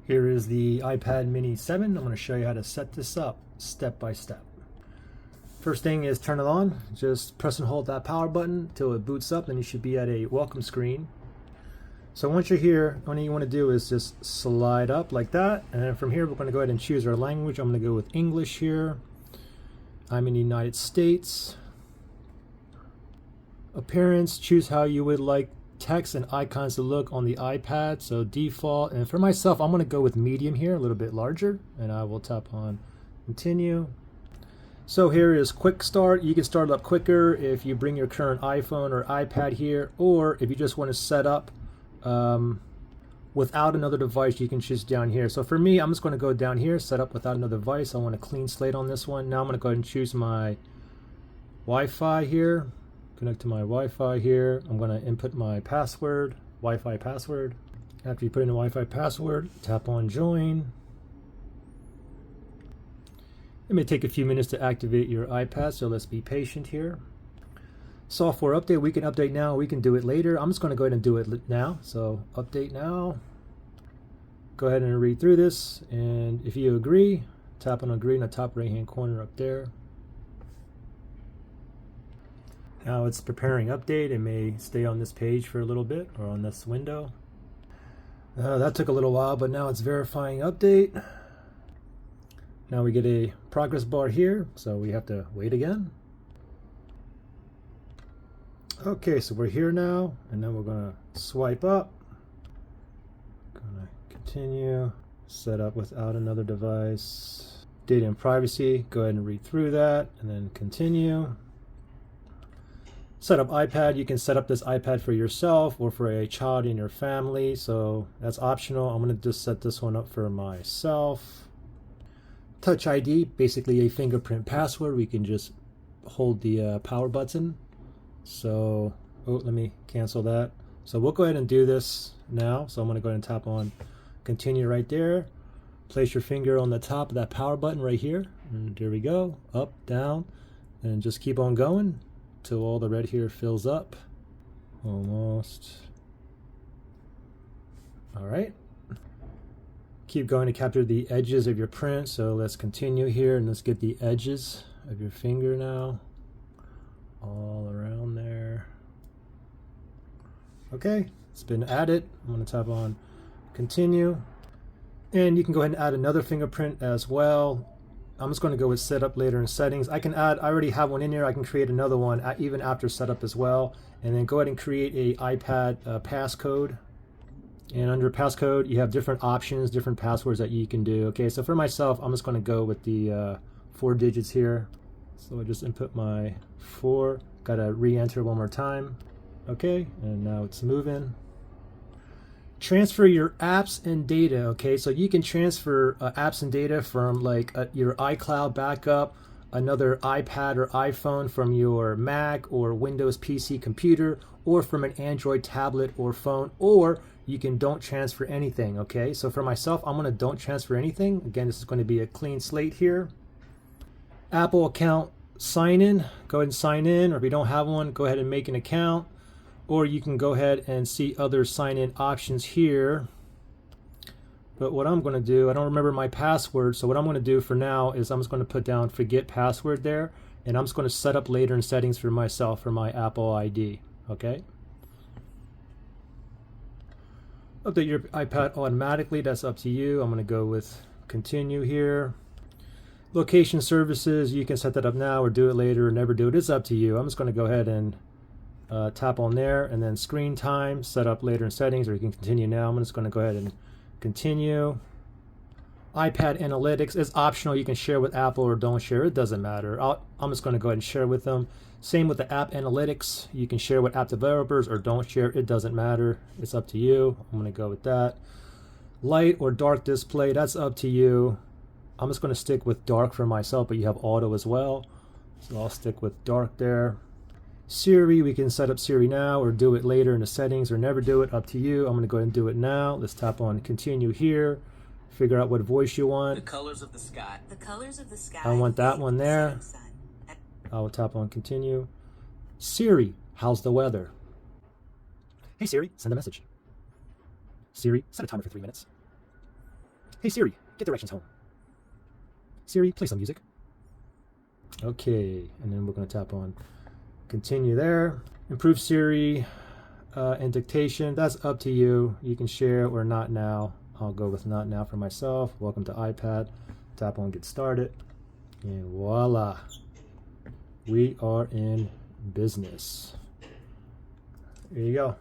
Here is the iPad mini 7. I'm going to show you how to set this up step by step. First thing is turn it on. Just press and hold that power button until it boots up, then you should be at a welcome screen. So once you're here, all you want to do is just slide up like that, and then from here we're going to go ahead and choose our language. I'm going to go with English here. I'm in the United States. Appearance, choose how you would like text and icons to look on the iPad. So default, and for myself I'm going to go with medium here, a little bit larger, and I will tap on continue. So here is quick start. You can start up quicker if you bring your current iPhone or iPad here, or if you just want to set up without another device, you can choose down here. So for me, I'm just going to go down here, set up without another device. I want a clean slate on this one. Now I'm going to go ahead and choose my Wi-Fi here. Connect to my Wi-Fi here. I'm going to input my password, Wi-Fi password. After you put in the Wi-Fi password, tap on join. It may take a few minutes to activate your iPad, so let's be patient here. Software update, we can update now, we can do it later. I'm just going to go ahead and do it now. So update now. Go ahead and read through this, and if you agree, tap on agree in the top right hand corner up there. Now it's preparing update. It may stay on this page for a little bit, or on this window. That took a little while, but now it's verifying update. Now we get a progress bar here, so we have to wait again. Okay, so we're here now, and then we're going to swipe up. Going to continue. Set up without another device. Data and privacy, go ahead and read through that, and then continue. Set up iPad. You can set up this iPad for yourself or for a child in your family, so that's optional. I'm going to just set this one up for myself. Touch ID, basically a fingerprint password. We can just hold the power button. So, let me cancel that. So we'll go ahead and do this now. So I'm going to go ahead and tap on continue right there. Place your finger on the top of that power button right here. And there we go. Up, down, and just keep on going till all the red here fills up. Almost. All right. Keep going to capture the edges of your print. So let's continue here, and let's get the edges of your finger now. All around there. Okay, it's been added. I'm going to tap on continue. And you can go ahead and add another fingerprint as well. I'm just going to go with setup later in settings. I can add, I already have one in there. I can create another one even after setup as well. And then go ahead and create a iPad passcode. And under passcode, you have different options, different passwords that you can do. Okay, so for myself, I'm just going to go with the 4 digits here. So I just input my 4. Got to re-enter one more time. Okay, and now it's moving. Transfer your apps and data. Okay, so you can transfer apps and data from like your iCloud backup, another iPad or iPhone from your Mac or Windows PC computer, or from an Android tablet or phone, or you can don't transfer anything. Okay, so for myself, I'm going to don't transfer anything. Again, this is going to be a clean slate here. Apple account sign in. Go ahead and sign in, or if you don't have one, go ahead and make an account, or you can go ahead and see other sign in options here. But what I'm going to do, I don't remember my password, so what I'm going to do for now is I'm just going to put down forget password there, and I'm just going to set up later in settings for myself for my Apple ID. Okay. Update your iPad automatically, that's up to you. I'm going to go with continue here. Location services, you can set that up now or do it later or never do it. It's up to you. I'm just going to go ahead and tap on there, and then screen time, set up later in settings, or you can continue now. I'm just going to go ahead and continue. iPad analytics is optional. You can share with Apple or don't share. It doesn't matter. I'm just going to go ahead and share with them. Same with the app analytics. You can share with app developers or don't share. It doesn't matter. It's up to you. I'm going to go with that. Light or dark display, that's up to you. I'm just going to stick with dark for myself, but you have auto as well. So I'll stick with dark there. Siri, we can set up Siri now or do it later in the settings or never do it. Up to you. I'm going to go ahead and do it now. Let's tap on continue here. Figure out what voice you want. The colors of the sky. The colors of the sky. I want that one there. I will tap on continue. Siri, how's the weather? Hey Siri, send a message. Siri, set a timer for 3 minutes. Hey Siri, get directions home. Siri, play some music. Okay, and then we're going to tap on continue there. Improve Siri and dictation. That's up to you. You can share or not now. I'll go with not now for myself. Welcome to iPad. Tap on get started. And voila. We are in business. There you go.